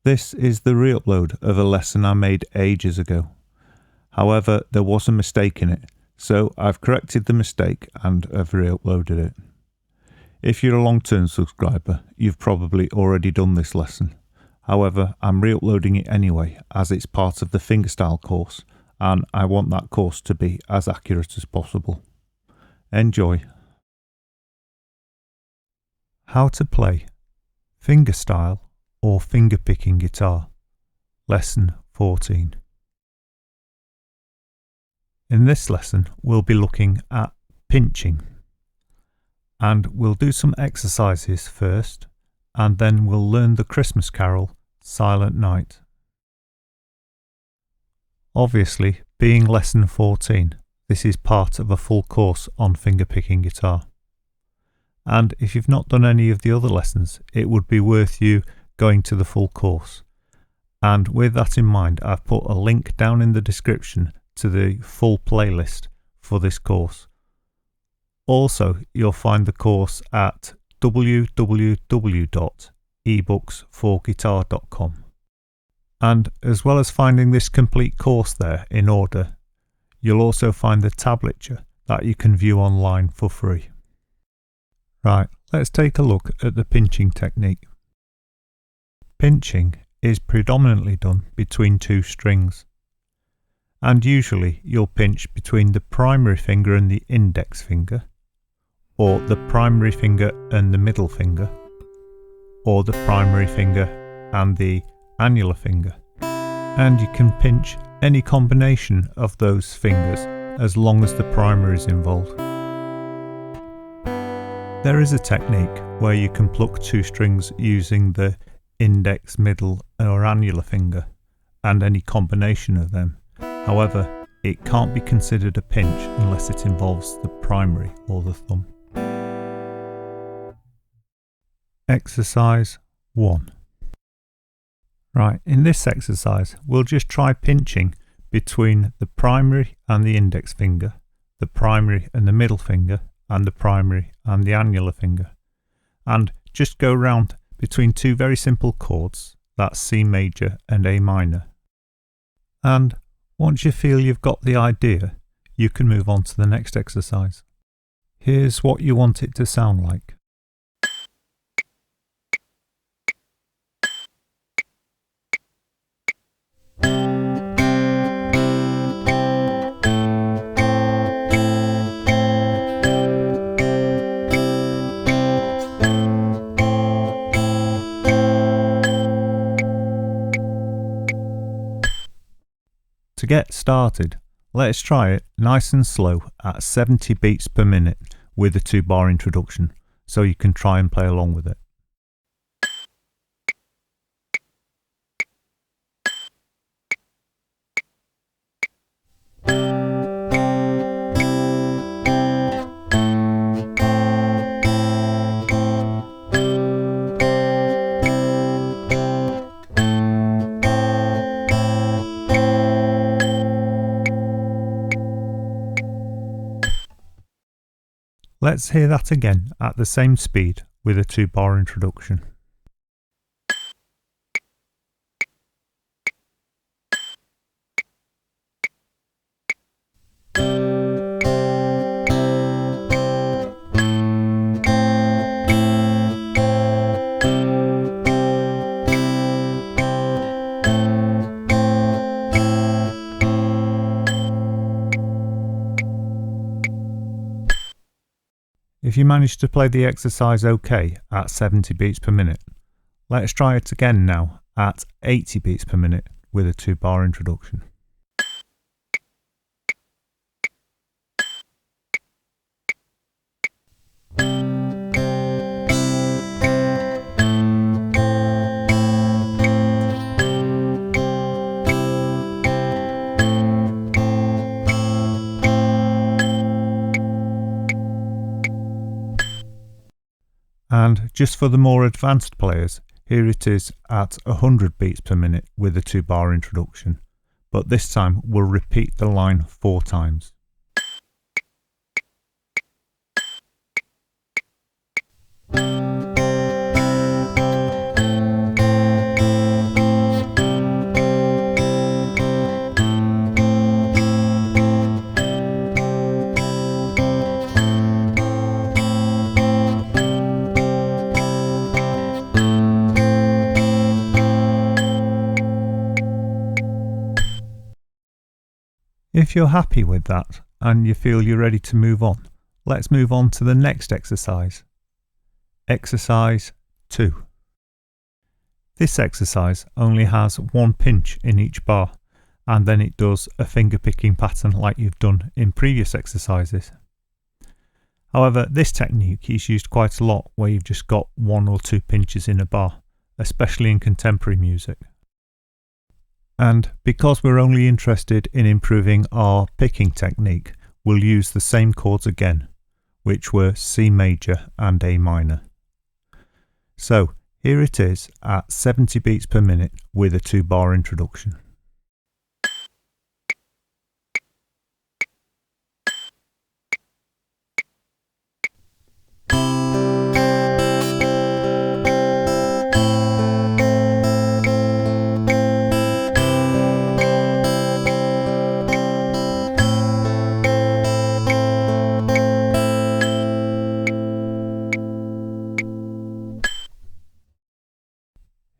This is the re-upload of a lesson I made ages ago. However, there was a mistake in it, so I've corrected the mistake and have re-uploaded it. If you're a long-term subscriber, you've probably already done this lesson. However, I'm re-uploading it anyway as it's part of the Fingerstyle course and I want that course to be as accurate as possible. Enjoy. How to play fingerstyle or fingerpicking guitar, lesson 14. In this lesson we'll be looking at pinching, and we'll do some exercises first and then we'll learn the Christmas carol Silent Night. Obviously, being lesson 14, this is part of a full course on fingerpicking guitar. And if you've not done any of the other lessons, it would be worth you going to the full course. And with that in mind, I've put a link down in the description to the full playlist for this course. Also, you'll find the course at www.ebooksforguitar.com. And as well as finding this complete course there in order, you'll also find the tablature that you can view online for free. Right, let's take a look at the pinching technique. Pinching is predominantly done between two strings, and usually you'll pinch between the primary finger and the index finger, or the primary finger and the middle finger, or the primary finger and the annular finger, and you can pinch any combination of those fingers as long as the primary is involved. There is a technique where you can pluck two strings using the index, middle or annular finger and any combination of them. However, it can't be considered a pinch unless it involves the primary or the thumb. Exercise 1. Right, in this exercise we'll just try pinching between the primary and the index finger, the primary and the middle finger, and the primary and the annular finger, and just go round between two very simple chords, that's C major and A minor. And once you feel you've got the idea, you can move on to the next exercise. Here's what you want it to sound like. To get started, let's try it nice and slow at 70 beats per minute with a 2-bar introduction, so you can try and play along with it. Let's hear that again at the same speed with a 2-bar introduction. If you manage to play the exercise okay at 70 beats per minute, let's try it again now at 80 beats per minute with a 2-bar introduction. And just for the more advanced players, here it is at 100 beats per minute with a 2-bar introduction, but this time we'll repeat the line 4 times. If you're happy with that and you feel you're ready to move on, let's move on to the next exercise. Exercise 2. This exercise only has one pinch in each bar, and then it does a finger picking pattern like you've done in previous exercises. However, this technique is used quite a lot where you've just got 1 or 2 pinches in a bar, especially in contemporary music. And because we're only interested in improving our picking technique, we'll use the same chords again, which were C major and A minor. So here it is at 70 beats per minute with a 2-bar introduction.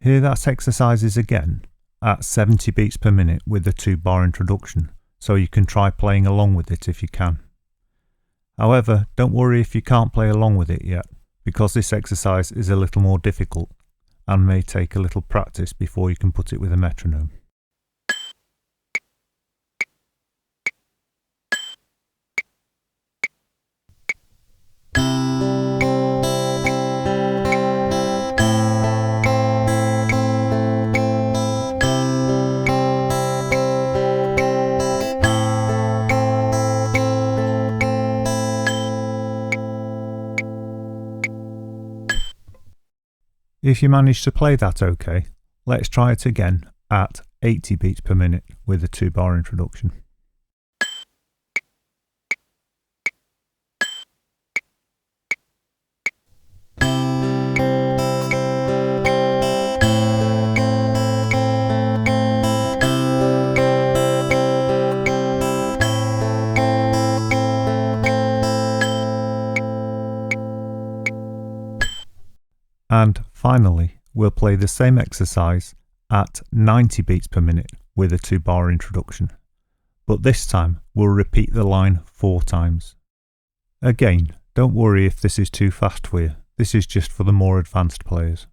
Here that's exercises again at 70 beats per minute with a 2-bar introduction, so you can try playing along with it if you can. However, don't worry if you can't play along with it yet, because this exercise is a little more difficult and may take a little practice before you can put it with a metronome. If you manage to play that okay, let's try it again at 80 beats per minute with a 2-bar introduction. And finally, we'll play the same exercise at 90 beats per minute with a 2-bar introduction. But this time, we'll repeat the line 4 times. Again, don't worry if this is too fast for you. This is just for the more advanced players.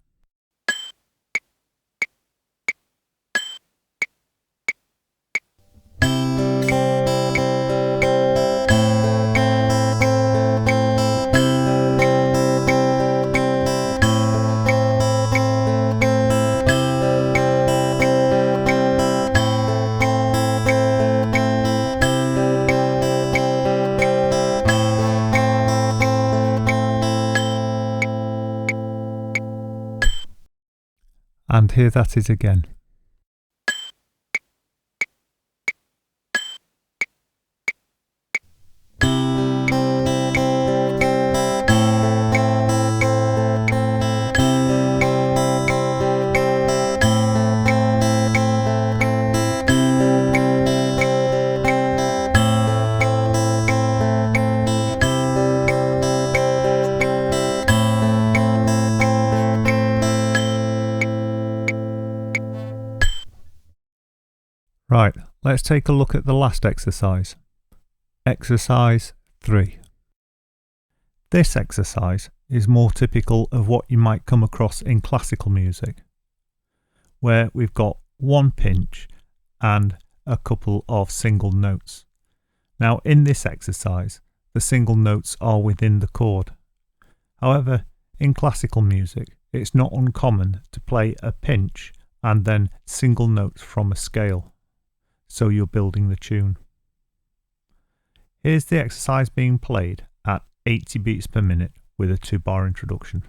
And here that is again. Right, let's take a look at the last exercise. Exercise 3. This exercise is more typical of what you might come across in classical music, where we've got 1 pinch and a couple of single notes. Now in this exercise, the single notes are within the chord. However, in classical music, it's not uncommon to play a pinch and then single notes from a scale. So you're building the tune. Here's the exercise being played at 80 beats per minute with a 2-bar introduction.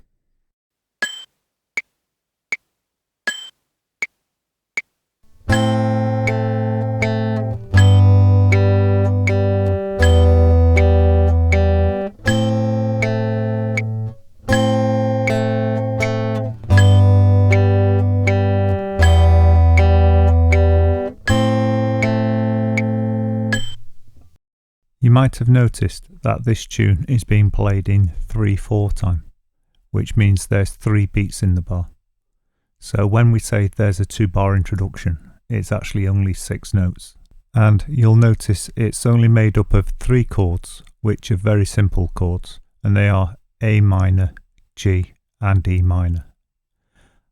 You might have noticed that this tune is being played in 3/4 time, which means there's 3 beats in the bar. So when we say there's a 2-bar introduction, it's actually only 6 notes, And you'll notice it's only made up of 3 chords, which are very simple chords, and they are A minor, G and E minor.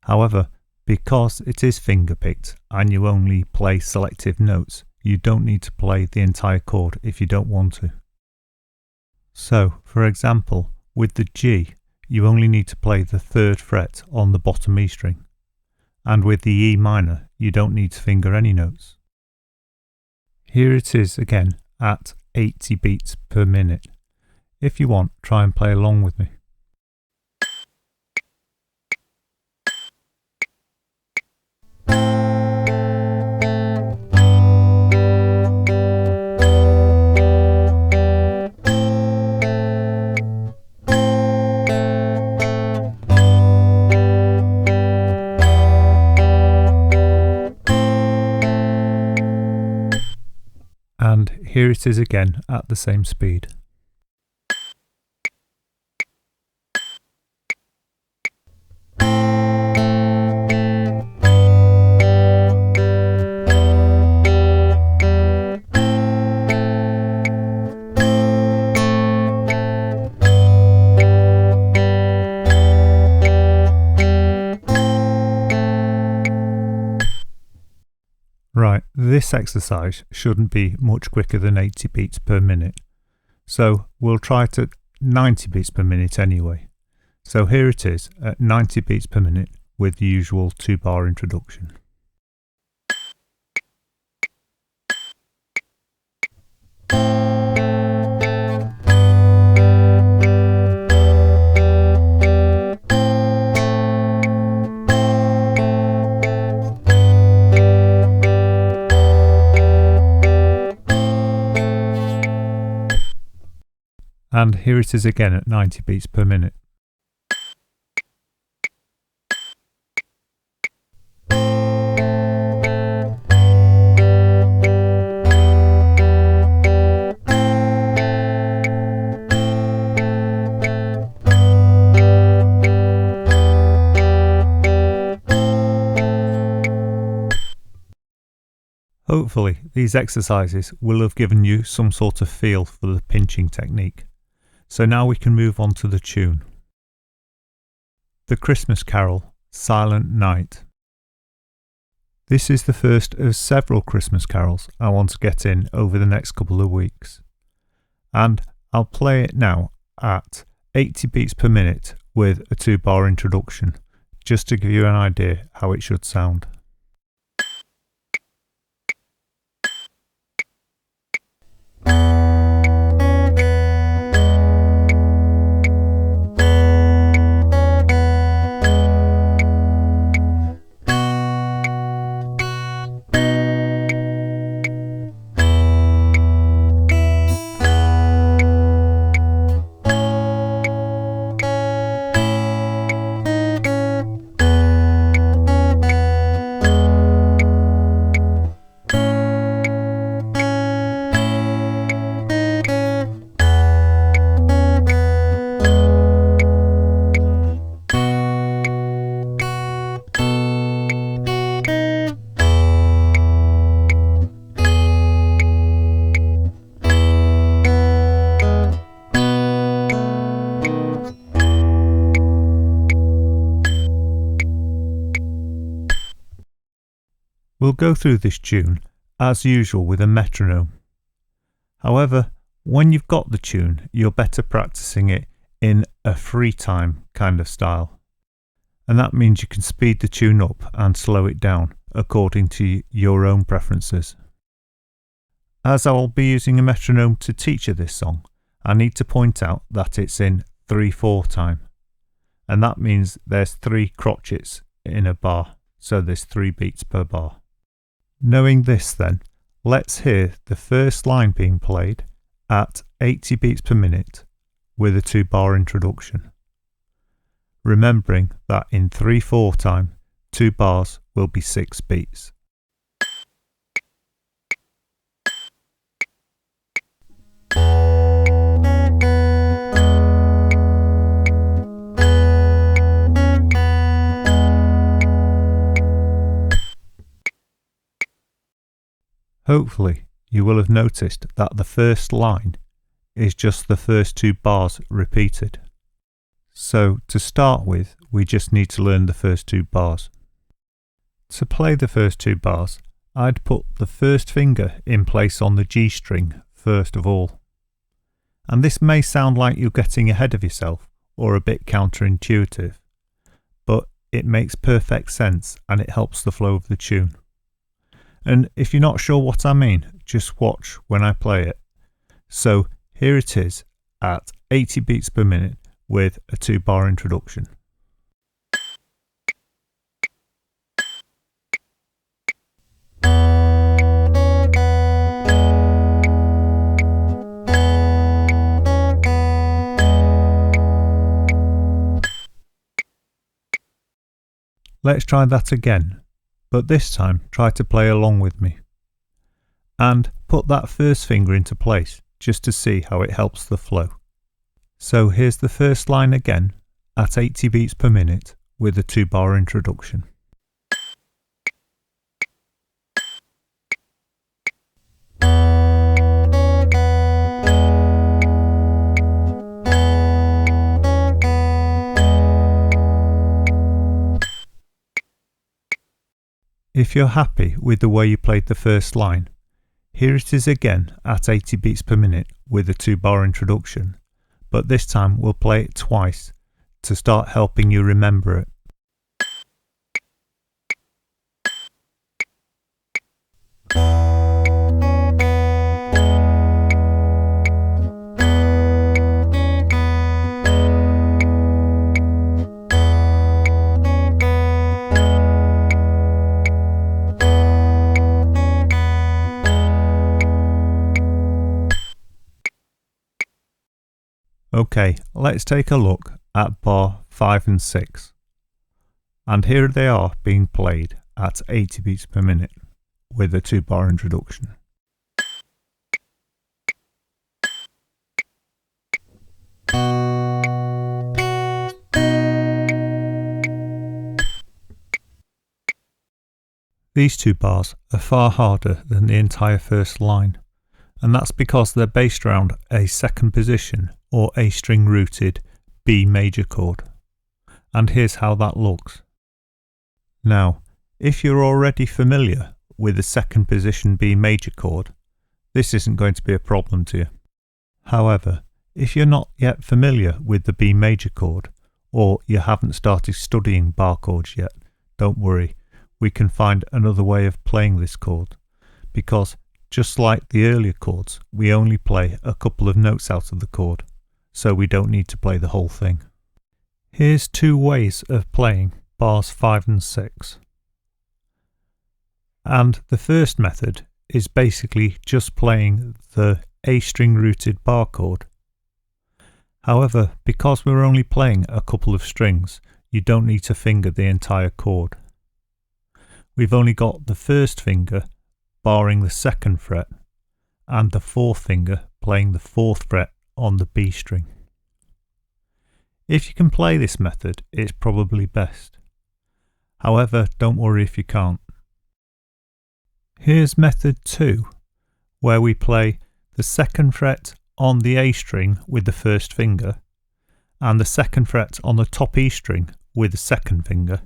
However, because it is fingerpicked and you only play selective notes, you don't need to play the entire chord if you don't want to. So, for example, with the G, you only need to play the 3rd fret on the bottom E string, and with the E minor, you don't need to finger any notes. Here it is again at 80 beats per minute. If you want, try and play along with me. And here it is again at the same speed. Right, this exercise shouldn't be much quicker than 80 beats per minute, so we'll try it at 90 beats per minute anyway. So here it is at 90 beats per minute with the usual 2-bar introduction. And here it is again at 90 beats per minute. Hopefully, these exercises will have given you some sort of feel for the pinching technique. So now we can move on to the tune. The Christmas Carol, Silent Night. This is the first of several Christmas carols I want to get in over the next couple of weeks. And I'll play it now at 80 beats per minute with a 2-bar introduction, just to give you an idea how it should sound. We'll go through this tune, as usual, with a metronome. However, when you've got the tune, you're better practicing it in a free time kind of style. And that means you can speed the tune up and slow it down according to your own preferences. As I'll be using a metronome to teach you this song, I need to point out that it's in 3/4 time. And that means there's 3 crotchets in a bar, so there's 3 beats per bar. Knowing this then, let's hear the first line being played at 80 beats per minute with a 2-bar introduction. Remembering that in 3/4 time, 2 bars will be 6 beats. Hopefully, you will have noticed that the first line is just the first two bars repeated. So to start with, we just need to learn the first two bars. To play the first two bars, I'd put the first finger in place on the G string first of all. And this may sound like you're getting ahead of yourself or a bit counterintuitive, but it makes perfect sense and it helps the flow of the tune. And if you're not sure what I mean, just watch when I play it. So here it is at 80 beats per minute with a 2-bar introduction. Let's try that again, but this time try to play along with me. And put that first finger into place just to see how it helps the flow. So here's the first line again at 80 beats per minute with a 2-bar introduction. If you're happy with the way you played the first line, here it is again at 80 beats per minute with a 2-bar introduction, but this time we'll play it twice to start helping you remember it. Okay, let's take a look at bar 5 and 6. And here they are being played at 80 beats per minute with a 2-bar introduction. These 2 bars are far harder than the entire first line, and that's because they're based around a second position or A string rooted B major chord. And here's how that looks. Now, if you're already familiar with the second position B major chord, this isn't going to be a problem to you. However, if you're not yet familiar with the B major chord, or you haven't started studying bar chords yet, don't worry, we can find another way of playing this chord, because just like the earlier chords, we only play a couple of notes out of the chord, so we don't need to play the whole thing. Here's 2 ways of playing bars 5 and 6. And the first method is basically just playing the A string rooted bar chord. However, because we're only playing a couple of strings, you don't need to finger the entire chord. We've only got the first finger barring the 2nd fret and the 4th finger playing the 4th fret on the B string. If you can play this method, it's probably best. However, don't worry if you can't. Here's method 2, where we play the 2nd fret on the A string with the first finger and the 2nd fret on the top E string with the 2nd finger.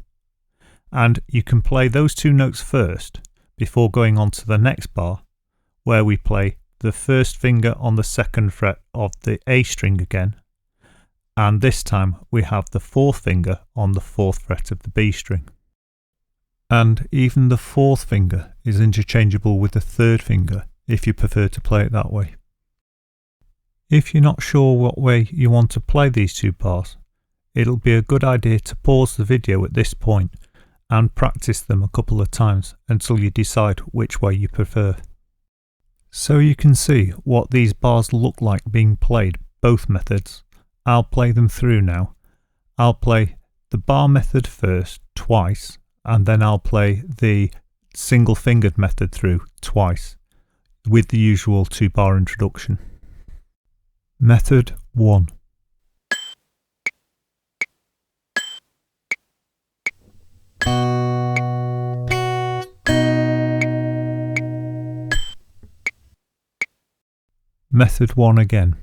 And you can play those 2 notes first before going on to the next bar, where we play the first finger on the 2nd fret of the A string again, and this time we have the 4th finger on the 4th fret of the B string. And even the 4th finger is interchangeable with the 3rd finger if you prefer to play it that way. If you're not sure what way you want to play these 2 bars, it'll be a good idea to pause the video at this point and practice them a couple of times until you decide which way you prefer. So you can see what these bars look like being played, both methods. I'll play them through now. I'll play the bar method first, twice, and then I'll play the single fingered method through twice, with the usual 2-bar introduction. Method 1. Method 1 again.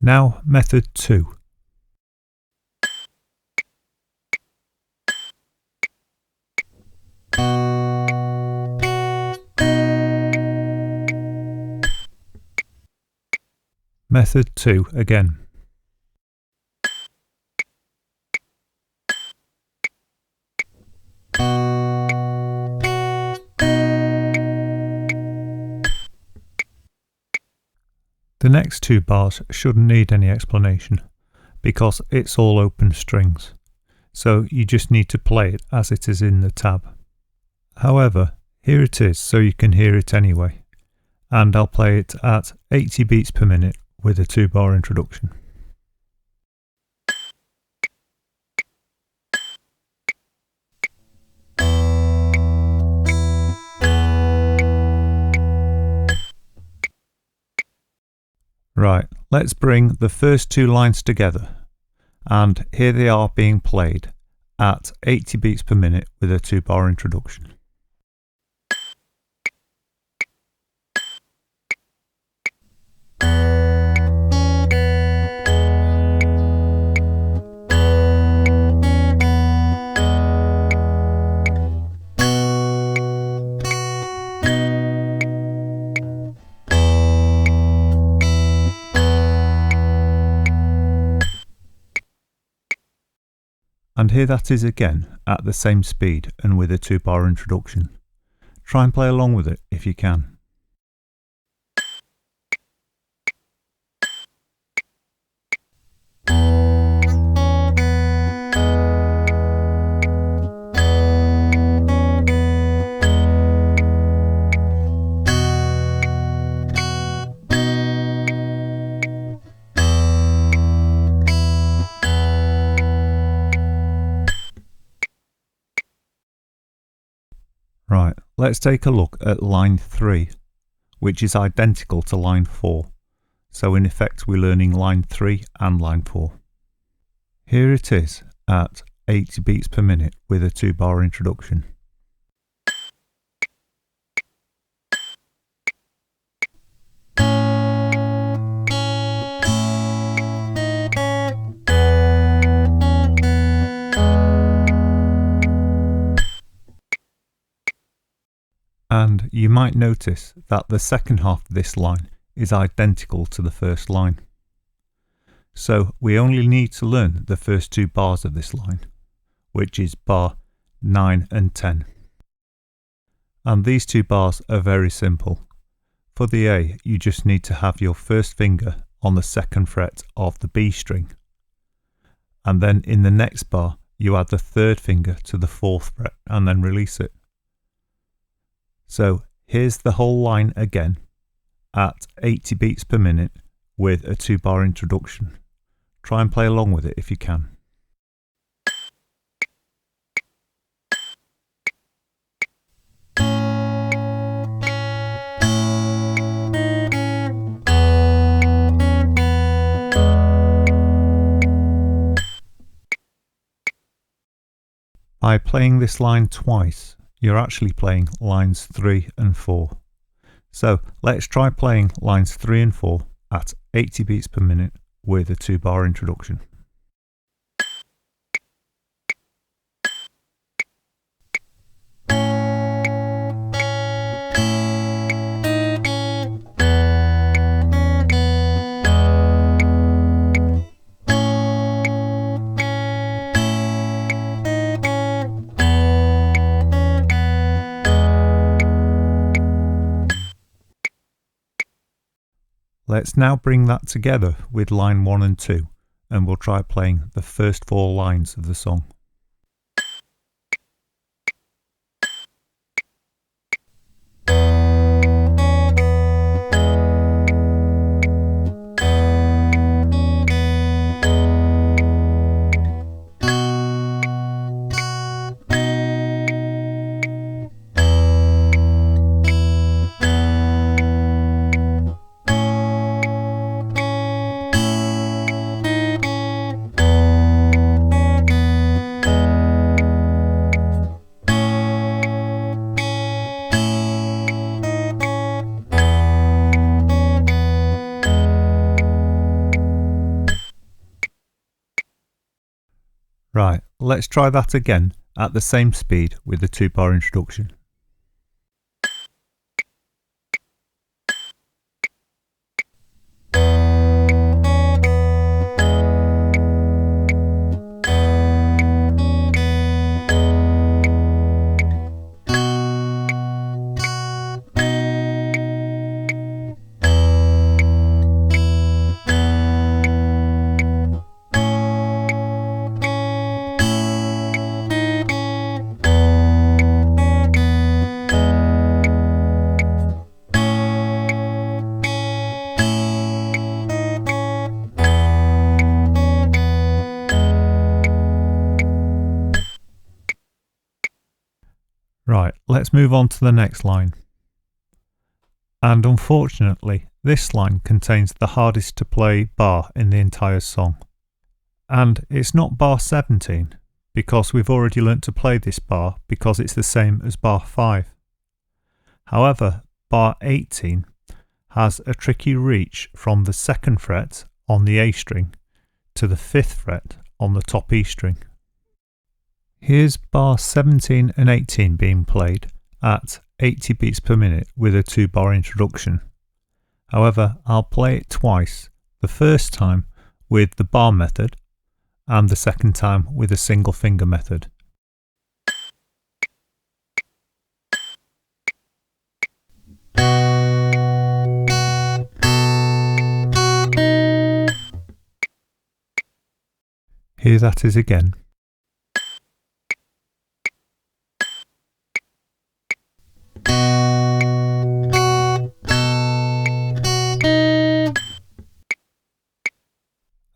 Now method 2. Method 2 again. The next 2 bars shouldn't need any explanation because it's all open strings, so you just need to play it as it is in the tab. However, here it is so you can hear it anyway, and I'll play it at 80 beats per minute with a 2-bar introduction. Right, let's bring the first 2 lines together, and here they are being played at 80 beats per minute with a 2-bar introduction. And here that is again at the same speed and with a 2-bar introduction. Try and play along with it if you can. Right, let's take a look at line 3, which is identical to line 4. So in effect we're learning line 3 and line 4. Here it is at 80 beats per minute with a 2-bar introduction. And you might notice that the second half of this line is identical to the first line. So we only need to learn the first 2 bars of this line, which is bar 9 and 10. And these 2 bars are very simple. For the A, you just need to have your first finger on the 2nd fret of the B string. And then in the next bar, you add the 3rd finger to the 4th fret and then release it. So here's the whole line again at 80 beats per minute with a 2-bar introduction. Try and play along with it if you can. By playing this line twice, you're actually playing lines 3 and 4. So let's try playing lines 3 and 4 at 80 beats per minute with a 2-bar introduction. Let's now bring that together with line 1 and 2, and we'll try playing the first 4 lines of the song. Right, let's try that again at the same speed with the 2-bar introduction. Right, let's move on to the next line. And unfortunately, this line contains the hardest to play bar in the entire song. And it's not bar 17, because we've already learnt to play this bar because it's the same as bar 5. However, bar 18 has a tricky reach from the 2nd fret on the A string to the 5th fret on the top E string. Here's bar 17 and 18 being played at 80 beats per minute with a 2-bar introduction. However, I'll play it twice, the first time with the bar method and the second time with a single finger method. Here that is again.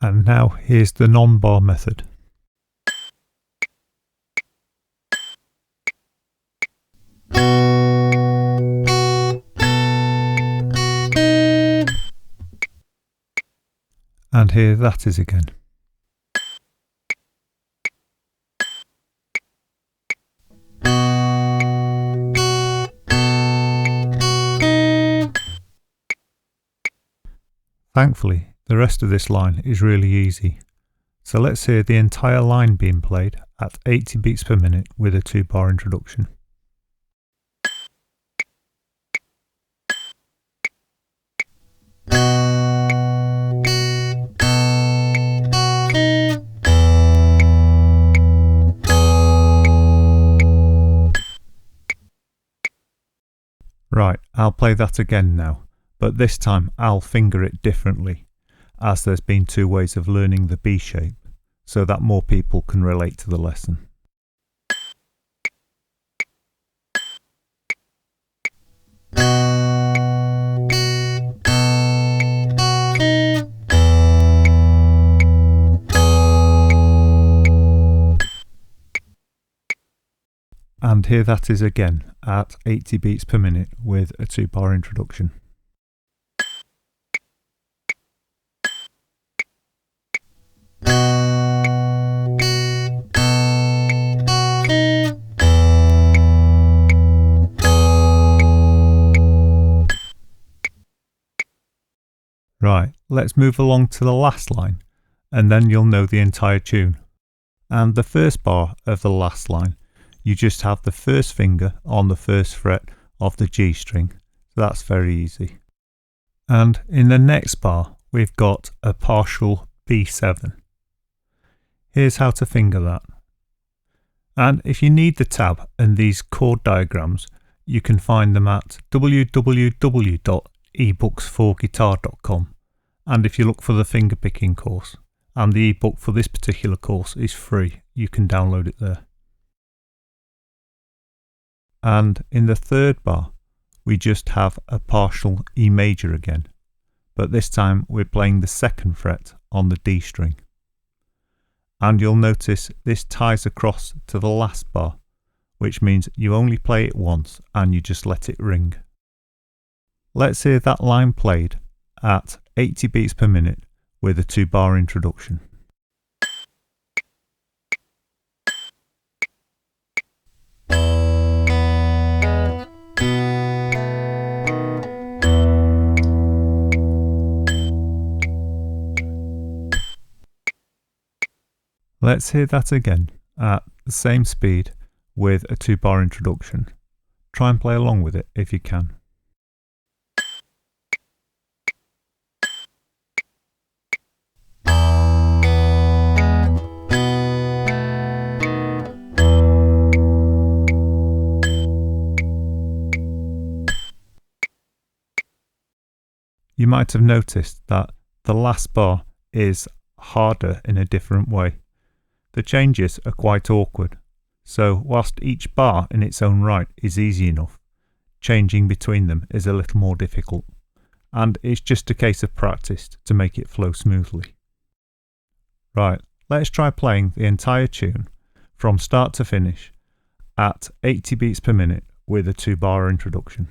And now here's the non-bar method. And here that is again. Thankfully, the rest of this line is really easy. So let's hear the entire line being played at 80 beats per minute with a 2-bar introduction. Right, I'll play that again now, but this time I'll finger it differently, as there's been 2 ways of learning the B shape, so that more people can relate to the lesson. And here that is again at 80 beats per minute with a 2-bar introduction. Right, let's move along to the last line, and then you'll know the entire tune. And the first bar of the last line, you just have the first finger on the 1st fret of the G string, so that's very easy. And in the next bar, we've got a partial B7. Here's how to finger that. And if you need the tab and these chord diagrams, you can find them at www.ebooks4guitar.com. And if you look for the fingerpicking course, and the ebook for this particular course is free, you can download it there. And in the 3rd bar, we just have a partial E major again, but this time we're playing the 2nd fret on the D string. And you'll notice this ties across to the last bar, which means you only play it once and you just let it ring. Let's hear that line played at 80 beats per minute with a 2-bar introduction. Let's hear that again at the same speed with a 2-bar introduction. Try and play along with it if you can. You might have noticed that the last bar is harder in a different way. The changes are quite awkward, so whilst each bar in its own right is easy enough, changing between them is a little more difficult, and it's just a case of practice to make it flow smoothly. Right, let's try playing the entire tune from start to finish at 80 beats per minute with a 2-bar introduction.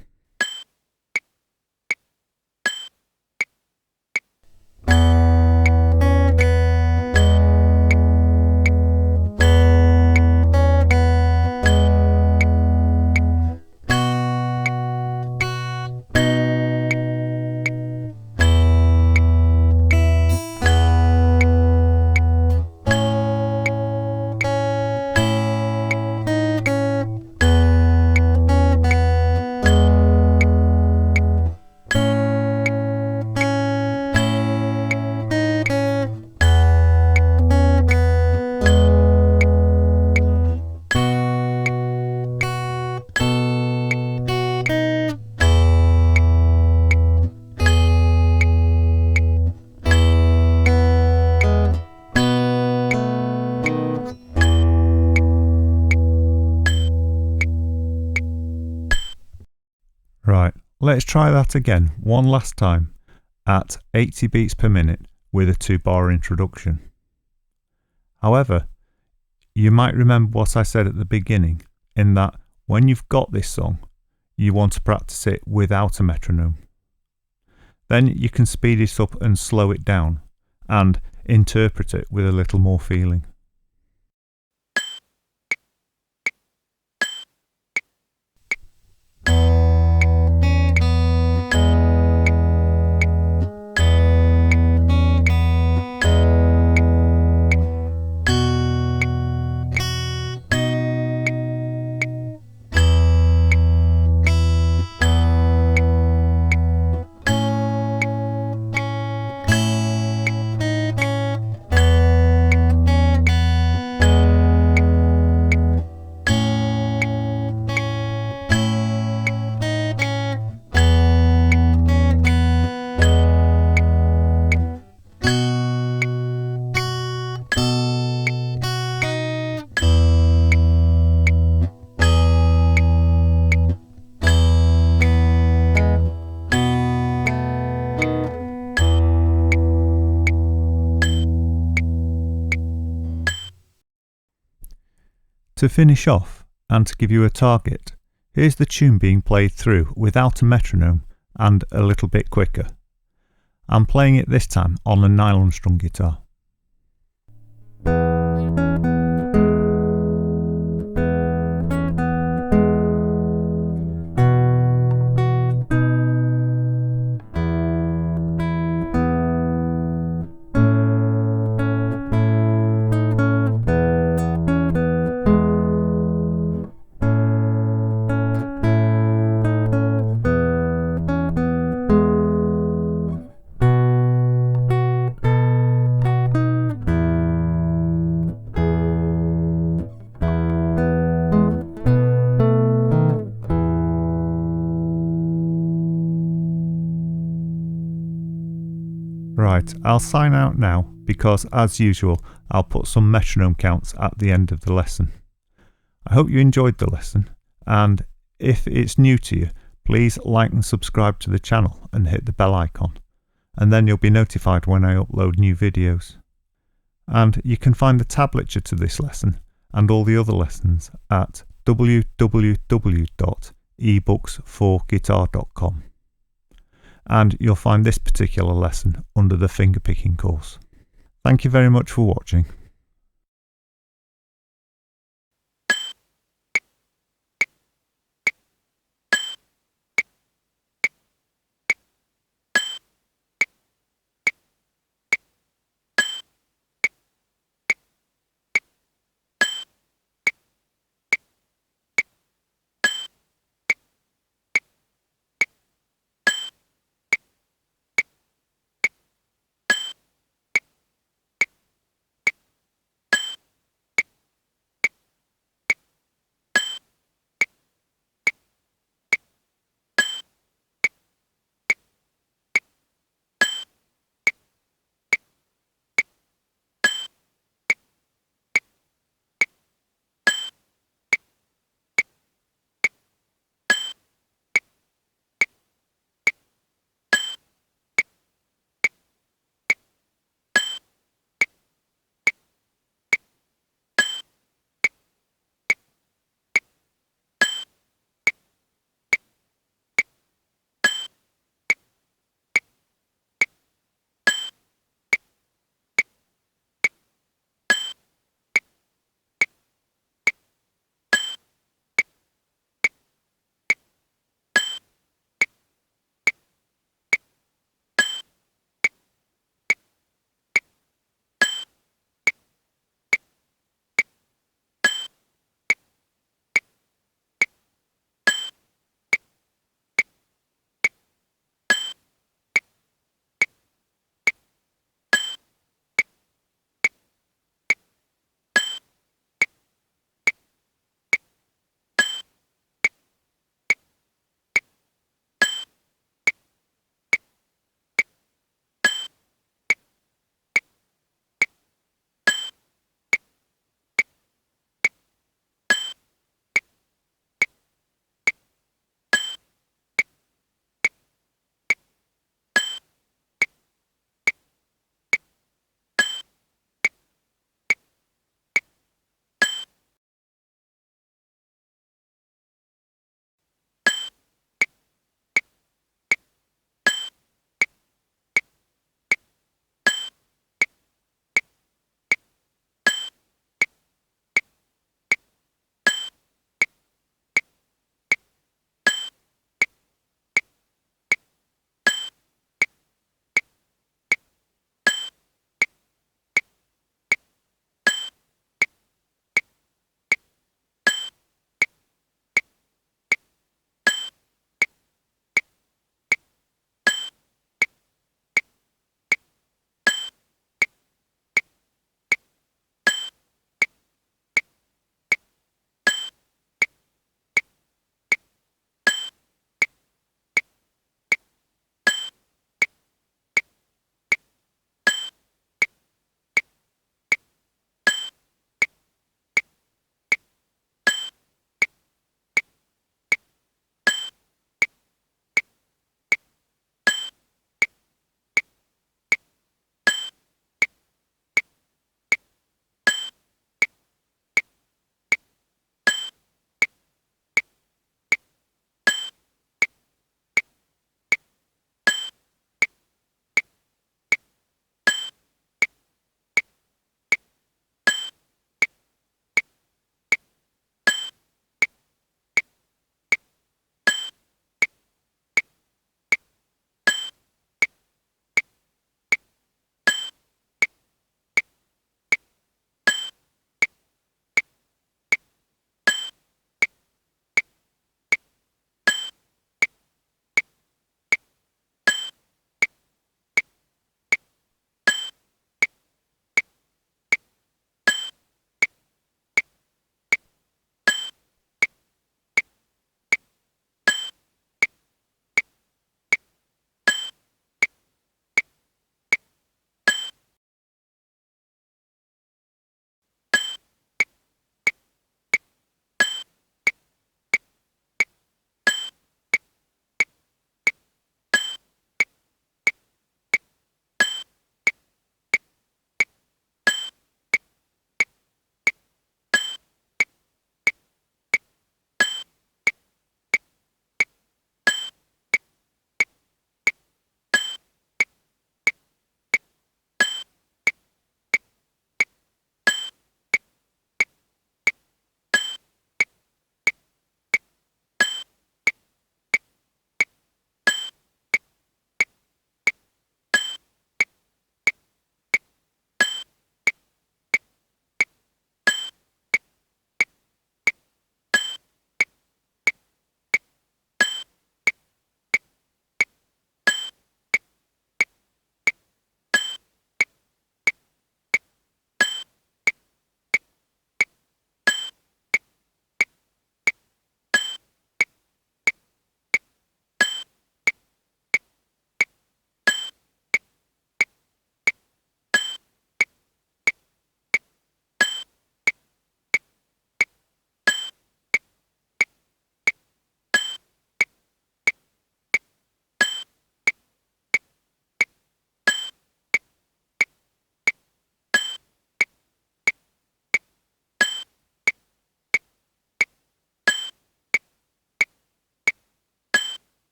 Right, let's try that again one last time at 80 beats per minute with a 2-bar introduction. However, you might remember what I said at the beginning, in that when you've got this song, you want to practice it without a metronome. Then you can speed it up and slow it down and interpret it with a little more feeling. To finish off, and to give you a target, here's the tune being played through without a metronome and a little bit quicker. I'm playing it this time on a nylon strung guitar. Right, I'll sign out now because, as usual, I'll put some metronome counts at the end of the lesson. I hope you enjoyed the lesson, and if it's new to you, please like and subscribe to the channel and hit the bell icon, and then you'll be notified when I upload new videos. And you can find the tablature to this lesson and all the other lessons at www.ebooks4guitar.com. And you'll find this particular lesson under the fingerpicking course. Thank you very much for watching.